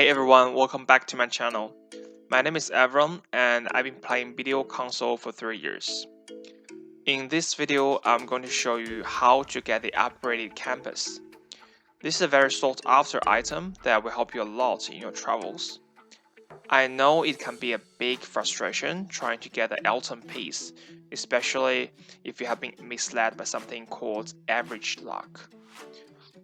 Hey everyone, welcome back to my channel. My name is Avron and I've been playing BDO console for 3 years. In this video, I'm going to show you how to get the upgraded campus. This is a very sought after item that will help you a lot in your travels. I know it can be a big frustration trying to get the Elten piece, especially if you have been misled by something called average luck.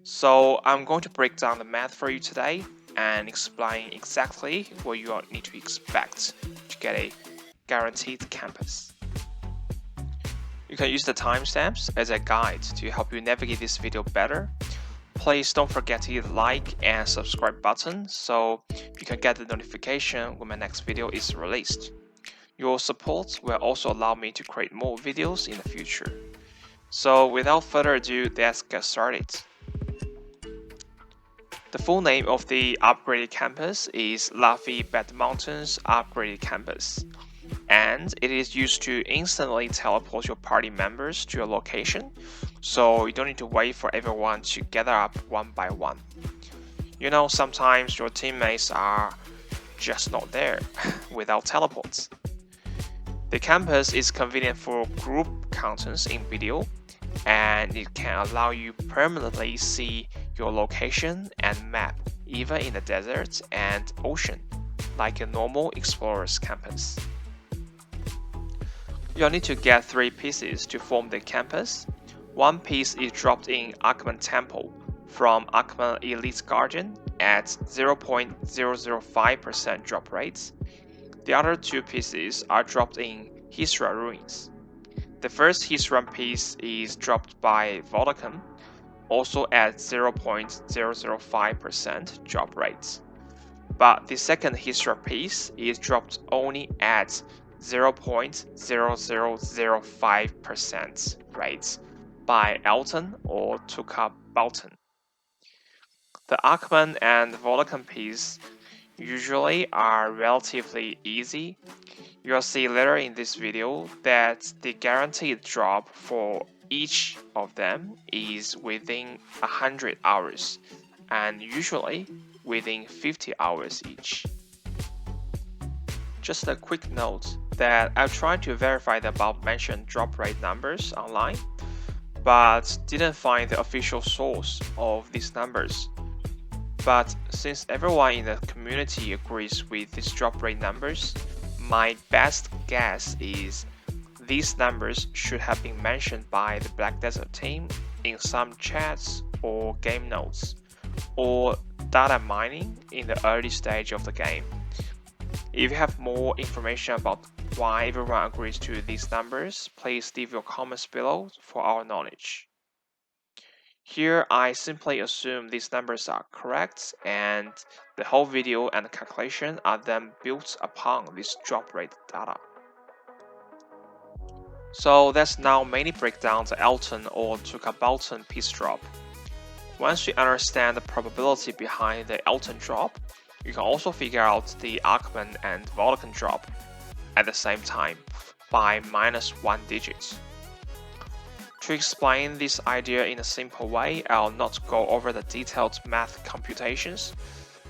So I'm going to break down the math for you today and explain exactly what you need to expect to get a guaranteed campus. You can use the timestamps as a guide to help you navigate this video better. Please don't forget to hit the like and subscribe button so you can get the notification when my next video is released. Your support will also allow me to create more videos in the future. So without further ado, let's get started. The full name of the upgraded campus is Lafi Bedmountain's upgraded campus, and it is used to instantly teleport your party members to a location, so you don't need to wait for everyone to gather up one by one. You know, sometimes your teammates are just not there without teleports. The campus is convenient for group contents in BDO, and it can allow you permanently see your location and map even in the desert and ocean, like a normal explorer's campus. You'll need to get 3 pieces to form the campus. One piece is dropped in Achman Temple from Achman Elite Guardian at 0.005% drop rates. The other 2 pieces are dropped in Hystria ruins. The first Hystria piece is dropped by Vodacom, also at 0.005% drop rates. But the second Hystria piece is dropped only at 0.0005% rates by Elten or Bedmountain. The Achman and Vodacom piece usually are relatively easy. You'll see later in this video that the guaranteed drop for each of them is within 100 hours and usually within 50 hours each. Just a quick note that I've tried to verify the above mentioned drop rate numbers online, but didn't find the official source of these numbers. But since everyone in the community agrees with these drop rate numbers, my best guess is these numbers should have been mentioned by the Black Desert team in some chats or game notes, or data mining in the early stage of the game. If you have more information about why everyone agrees to these numbers, please leave your comments below for our knowledge. Here, I simply assume these numbers are correct, and the whole video and calculation are then built upon this drop rate data. So let's now mainly break down the Elten or Bedmountain piece drop. Once you understand the probability behind the Elten drop, you can also figure out the Achman and Vodacom drop at the same time by -1 digit. To explain this idea in a simple way, I'll not go over the detailed math computations,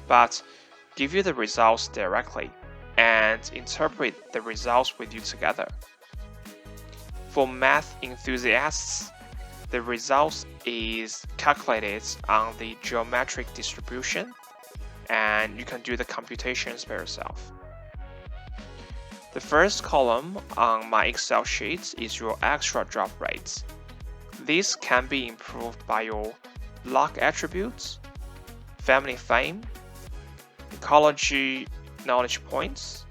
but give you the results directly and interpret the results with you together. For math enthusiasts, the result is calculated on the geometric distribution, and you can do the computations by yourself. The first column on my Excel sheet is your extra drop rates. This can be improved by your luck attributes, family fame, ecology knowledge points,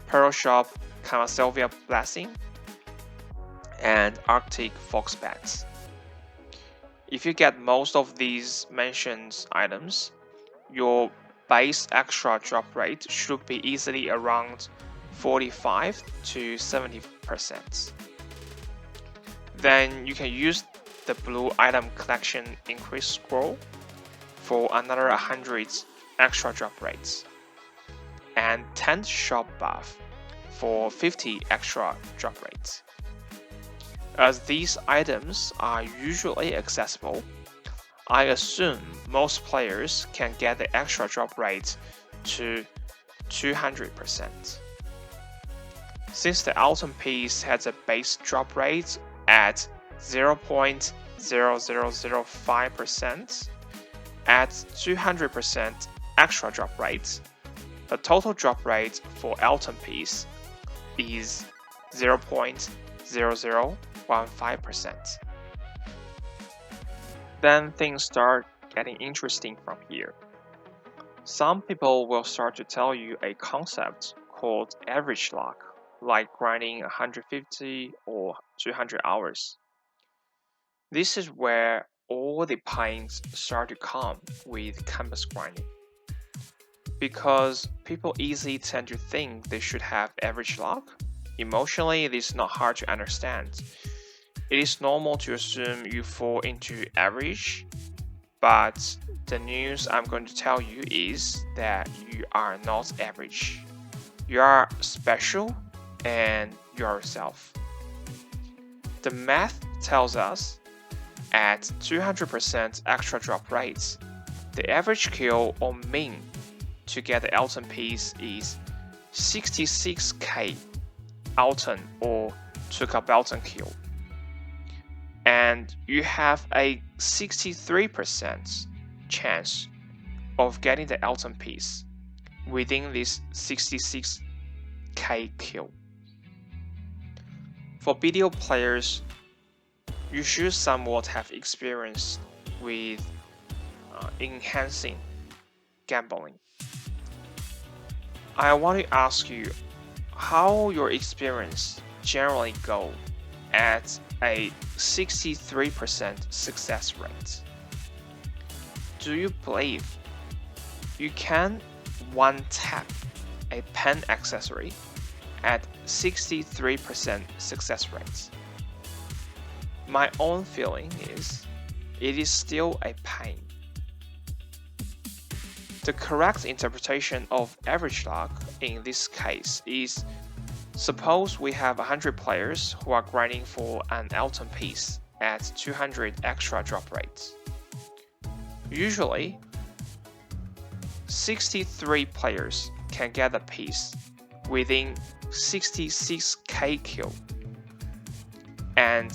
Pearl Shop Camasylvia blessing, and Arctic fox bats. If you get most of these mentioned items, your base extra drop rate should be easily around 45 to 70%. Then you can use the blue item collection increase scroll for another 100 extra drop rates, and tent shop buff for 50 extra drop rates. As these items are usually accessible, I assume most players can get the extra drop rate to 200%. Since the Elten piece has a base drop rate at 0.0005%, at 200% extra drop rate, the total drop rate for Elten piece is 0.0015%. Then things start getting interesting from here. Some people will start to tell you a concept called average luck, like grinding 150 or 200 hours. This is where all the pains start to come with campus grinding. Because people easily tend to think they should have average luck, emotionally it is not hard to understand. It is normal to assume you fall into average, but the news I'm going to tell you is that you are not average. You are special and you are yourself. The math tells us at 200% extra drop rates, the average kill or mean to get the Elten piece is 66k Elten or Belton kill. And you have a 63% chance of getting the Elten piece within this 66k kill. For BDO players, you should somewhat have experience with enhancing gambling. I want to ask you how your experience generally go at a 63% success rate. Do you believe you can one tap a pen accessory at 63% success rates? My own feeling is it is still a pain. The correct interpretation of average luck in this case is, suppose we have 100 players who are grinding for an Elten piece at 200 extra drop rates. Usually, 63 players can get the piece within 66k kill, and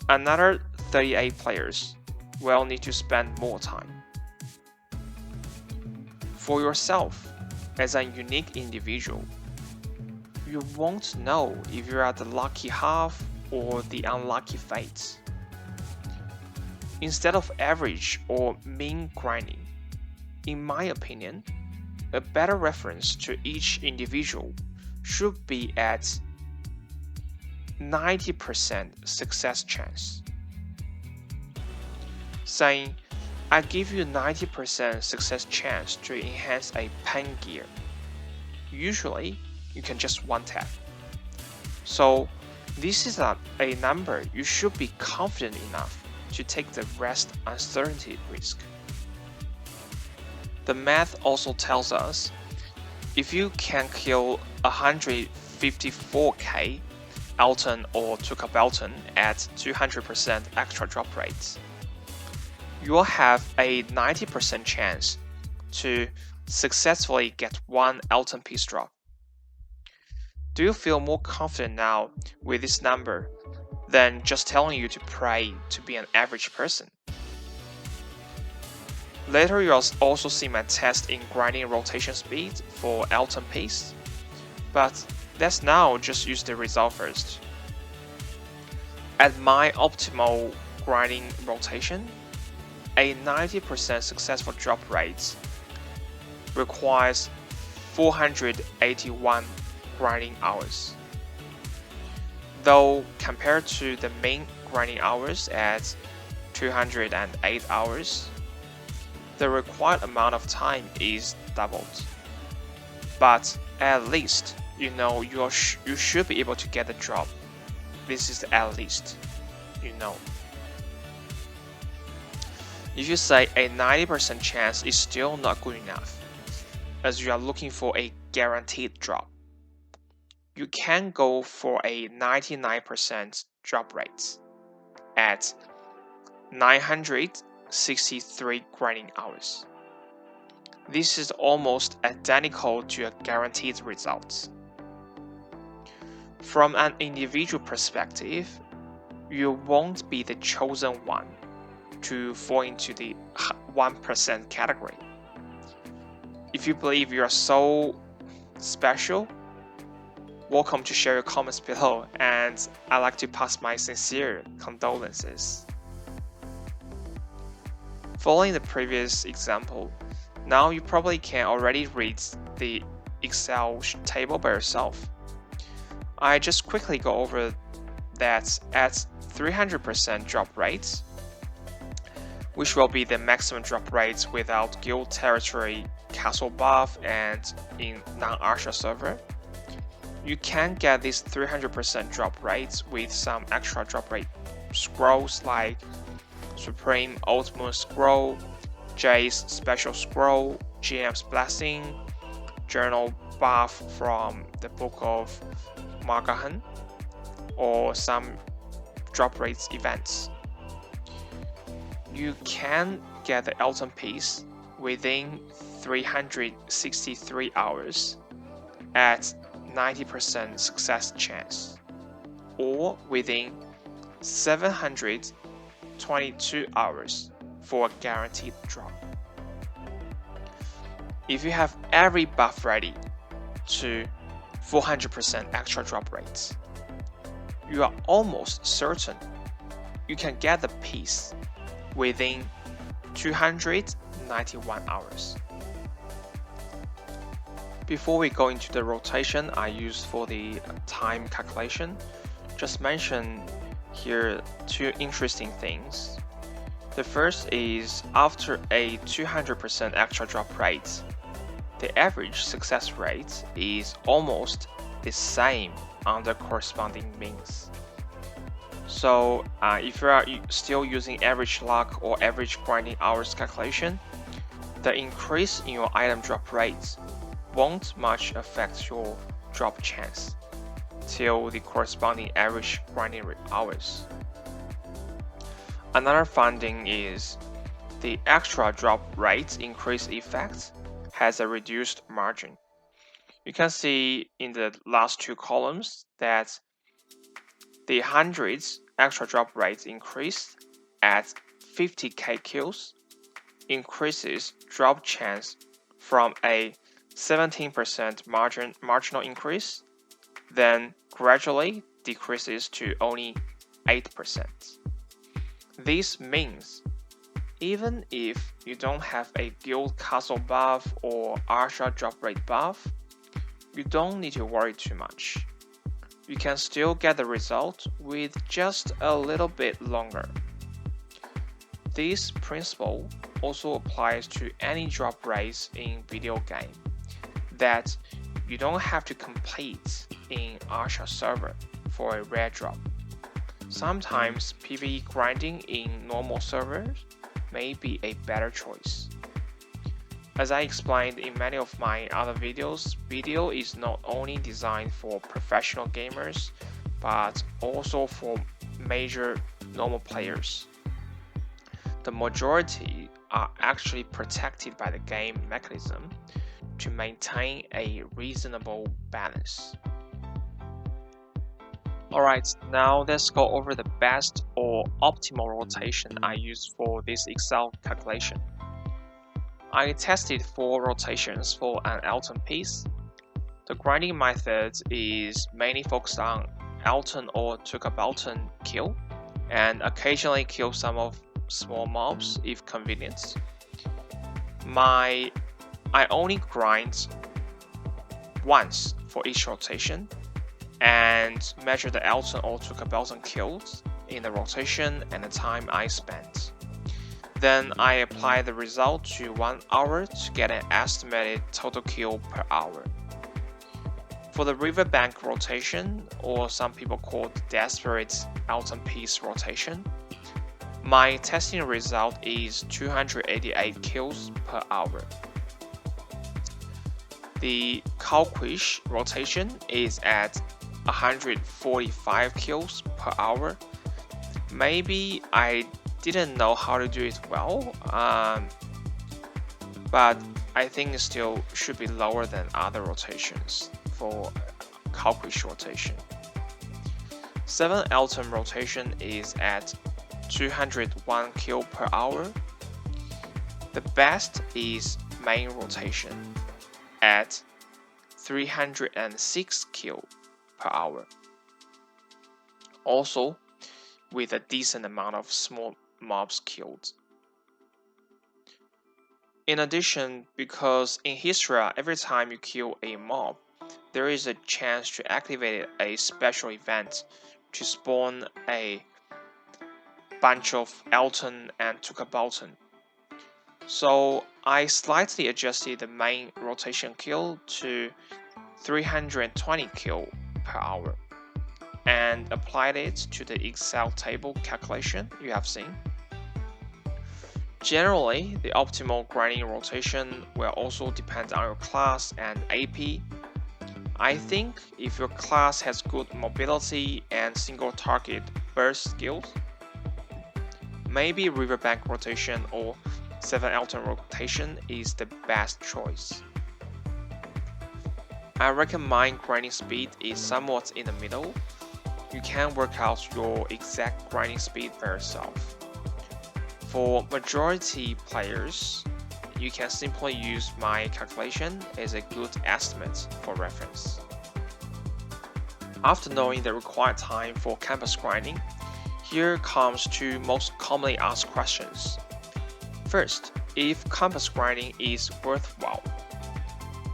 another 38 players will need to spend more time. For yourself, as a unique individual, you won't know if you're at the lucky half or the unlucky fate. Instead of average or mean grinding, in my opinion, a better reference to each individual should be at 90% success chance. Saying, I give you 90% success chance to enhance a pen gear. Usually, you can just one tap. So, this is a number you should be confident enough to take the rest uncertainty risk. The math also tells us if you can kill 154k Elten or Belton at 200% extra drop rates, you'll have a 90% chance to successfully get one Elten piece drop. Do you feel more confident now with this number than just telling you to pray to be an average person? Later you'll also see my test in grinding rotation speed for Elten piece, but let's now just use the result first. At my optimal grinding rotation, a 90% successful drop rate requires 481 grinding hours. Though compared to the main grinding hours at 208 hours, the required amount of time is doubled. But at least you know you should be able to get the drop. This is at least, you know. If you say a 90% chance is still not good enough, as you are looking for a guaranteed drop, you can go for a 99% drop rate at 900 363 grinding hours. This is almost identical to a guaranteed result. From an individual perspective, you won't be the chosen one to fall into the 1% category. If you believe you are so special, welcome to share your comments below, and I'd like to pass my sincere condolences. Following the previous example, now you probably can already read the Excel table by yourself. I just quickly go over that at 300% drop rate, which will be the maximum drop rate without guild territory, castle buff, and in non-Hystria server. You can get this 300% drop rate with some extra drop rate scrolls like Supreme Old Moon Scroll, Jay's Special Scroll, GM's Blessing, Journal buff from the Book of Margahan, or some drop rates events. You can get the Elten piece within 363 hours at 90% success chance, or within 722 hours for a guaranteed drop. If you have every buff ready to 400% extra drop rates, you are almost certain you can get the piece within 291 hours. Before we go into the rotation I used for the time calculation, just mention here two interesting things. The first is after a 200% extra drop rate, the average success rate is almost the same on the corresponding means. So if you are still using average luck or average grinding hours calculation, the increase in your item drop rate won't much affect your drop chance till the corresponding average grinding hours. Another finding is the extra drop rate increase effect has a reduced margin. You can see in the last two columns that the hundreds extra drop rate increase at 50k kills increases drop chance from a 17% marginal increase, then gradually decreases to only 8%. This means even if you don't have a guild castle buff or Hystria drop rate buff, you don't need to worry too much. You can still get the result with just a little bit longer. This principle also applies to any drop rates in video game, that you don't have to compete in Hystria server for a rare drop. Sometimes PvE grinding in normal servers may be a better choice. As I explained in many of my other videos, BDO is not only designed for professional gamers, but also for major normal players. The majority are actually protected by the game mechanism to maintain a reasonable balance. Alright, now let's go over the best or optimal rotation I used for this Excel calculation. I tested 4 rotations for an Elten piece. The grinding method is mainly focused on Elten or Bedmountain kill, and occasionally kill some of small mobs if convenient. I only grind once for each rotation and measure the Elten or Bedmountain kills in the rotation and the time I spent. Then I apply the result to 1 hour to get an estimated total kill per hour. For the riverbank rotation, or some people call it desperate Elten piece rotation, my testing result is 288 kills per hour. The Calquish rotation is at 145 kills per hour. Maybe I didn't know how to do it well, but I think it still should be lower than other rotations for Kalkwish rotation. 7 Elten rotation is at 201 kil per hour. The best is main rotation at 306 kil per hour. Also, with a decent amount of small mobs killed. In addition, because in Hystria, every time you kill a mob, there is a chance to activate a special event to spawn a bunch of Elten and Bedmountain. So I slightly adjusted the main rotation kill to 320 kil per hour and applied it to the Excel table calculation you have seen. Generally, the optimal grinding rotation will also depend on your class and AP. I think if your class has good mobility and single target burst skills, maybe Riverbank rotation or 7 Elten rotation is the best choice. I reckon my grinding speed is somewhat in the middle. You can work out your exact grinding speed by yourself. For majority players, you can simply use my calculation as a good estimate for reference. After knowing the required time for campus grinding, here comes two most commonly asked questions. First, if campus grinding is worthwhile.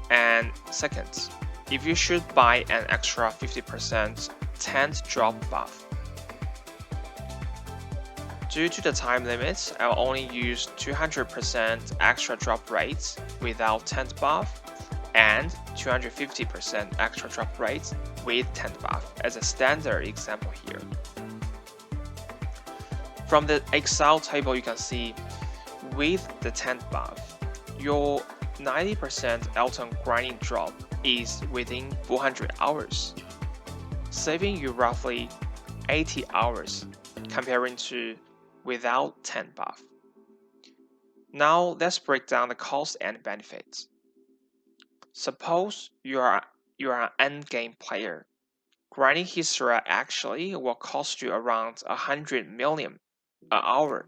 And second, if you should buy an extra 50% tent drop buff. Due to the time limit, I'll only use 200% extra drop rates without tent buff and 250% extra drop rates with tent buff as a standard example here. From the Excel table you can see, with the tent buff, your 90% Elten grinding drop is within 400 hours, saving you roughly 80 hours comparing to without tent buff. Now let's break down the cost and benefits. Suppose you are an endgame player. Grinding Hystria actually will cost you around 100 million an hour.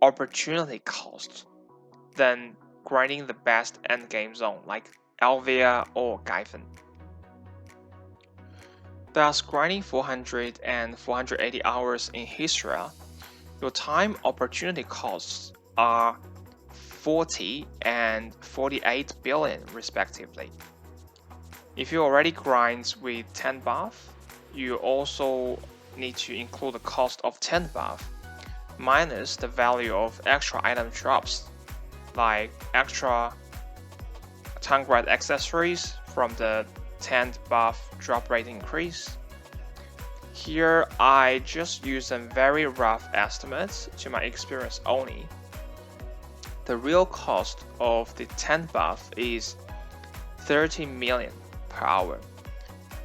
Opportunity cost than grinding the best endgame zone like Elvia or Gyven. Thus, grinding 400 and 480 hours in Hystria, your time opportunity costs are 40 and 48 billion respectively. If you already grind with 10 buff, you also need to include the cost of 10 buff minus the value of extra item drops like extra tongue grad accessories from the 10 buff drop rate increase. Here I just use a very rough estimate to my experience only. The real cost of the 10 buff is 30 million per hour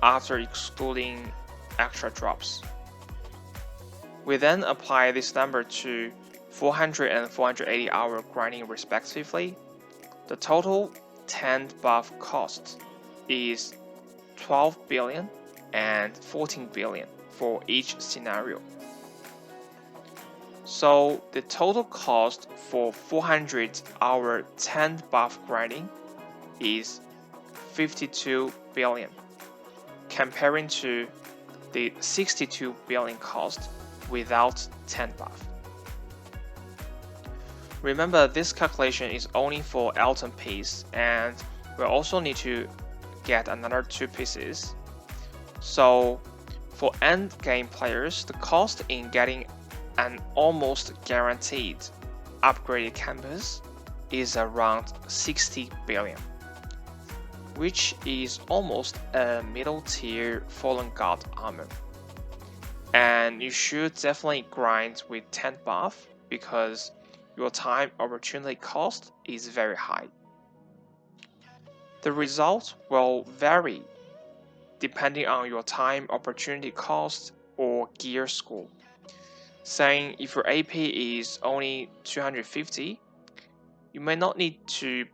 after excluding extra drops. We then apply this number to 400 and 480 hour grinding respectively. The total 10 buff cost is 12 billion and 14 billion for each scenario. So the total cost for 400 hour 10 buff grinding is 52 billion, comparing to the 62 billion cost without 10 buff. Remember, this calculation is only for Elten piece, and we'll also need to get another 2 pieces. So for end game players, the cost in getting an almost guaranteed upgraded campus is around 60 billion, which is almost a middle tier Fallen God armor. And you should definitely grind with 10 buff because your time opportunity cost is very high. The result will vary depending on your time opportunity cost or gear school. saying if your AP is only 250, you may not need to,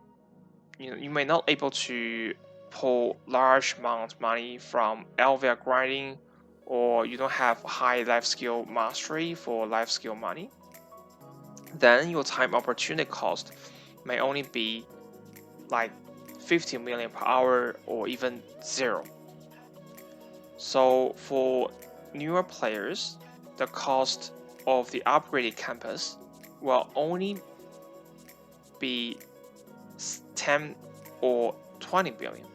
you may not able to pull large amount of money from LVR grinding, or you don't have high life skill mastery for life skill money. Then your time opportunity cost may only be like 50 million per hour or even 0. So for newer players, the cost of the upgraded campus will only be 10 or 20 billion.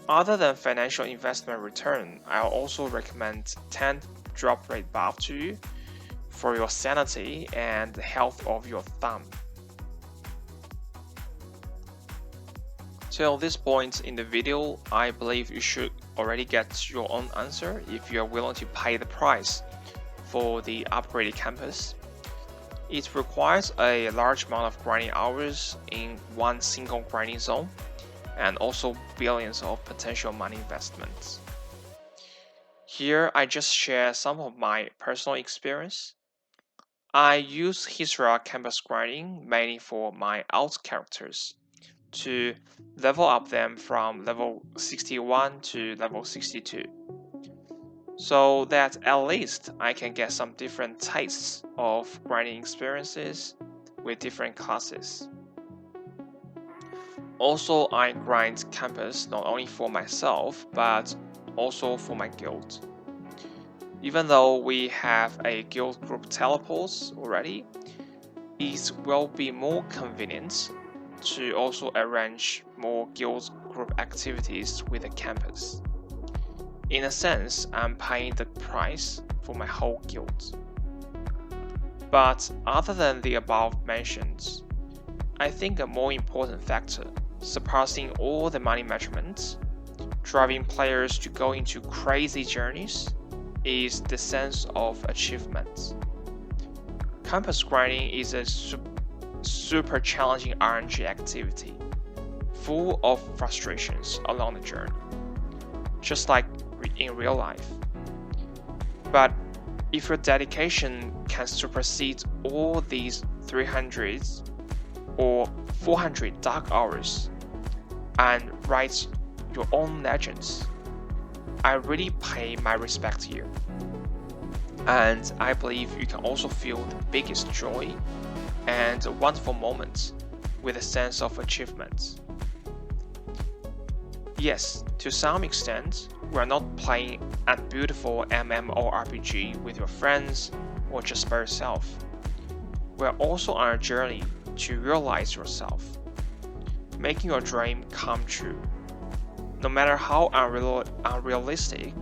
Other than financial investment return, I'll also recommend 10 drop rate buff to you for your sanity and the health of your thumb. Till this point in the video, I believe you should already get your own answer if you are willing to pay the price for the upgraded campus. It requires a large amount of grinding hours in one single grinding zone, and also billions of potential money investments. Here, I just share some of my personal experience. I use Hystria campus grinding mainly for my alt characters to level up them from level 61 to level 62, so that at least I can get some different tastes of grinding experiences with different classes. Also, I grind campus not only for myself, but also for my guild. Even though we have a guild group teleports already, it will be more convenient to also arrange more guild group activities with the campus. In a sense, I'm paying the price for my whole guild. But other than the above mentions, I think a more important factor, surpassing all the money measurements, driving players to go into crazy journeys, is the sense of achievement. Campus grinding is a super challenging RNG activity, full of frustrations along the journey, just like in real life. But if your dedication can supersede all these 300 or 400 dark hours and write your own legends, I really pay my respect here. And I believe you can also feel the biggest joy and wonderful moments with a sense of achievement. Yes, to some extent, we are not playing a beautiful MMORPG with your friends or just by yourself. We are also on a journey to realize yourself, making your dream come true. No matter how unrealistic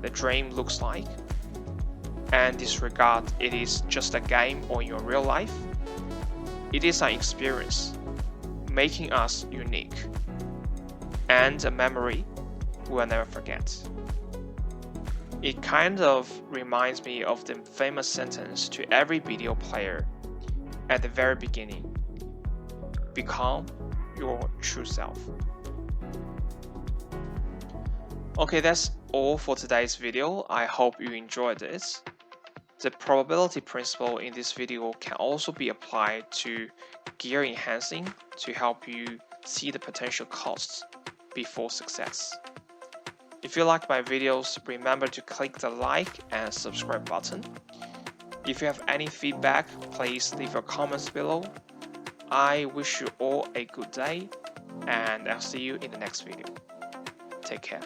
the dream looks like, and disregard it is just a game or your real life, it is an experience, making us unique, and a memory we'll never forget. It kind of reminds me of the famous sentence to every BDO player at the very beginning: become your true self. Okay, that's all for today's video. I hope you enjoyed it. The probability principle in this video can also be applied to gear enhancing to help you see the potential costs before success. If you like my videos, remember to click the like and subscribe button. If you have any feedback, please leave your comments below. I wish you all a good day, and I'll see you in the next video. Take care.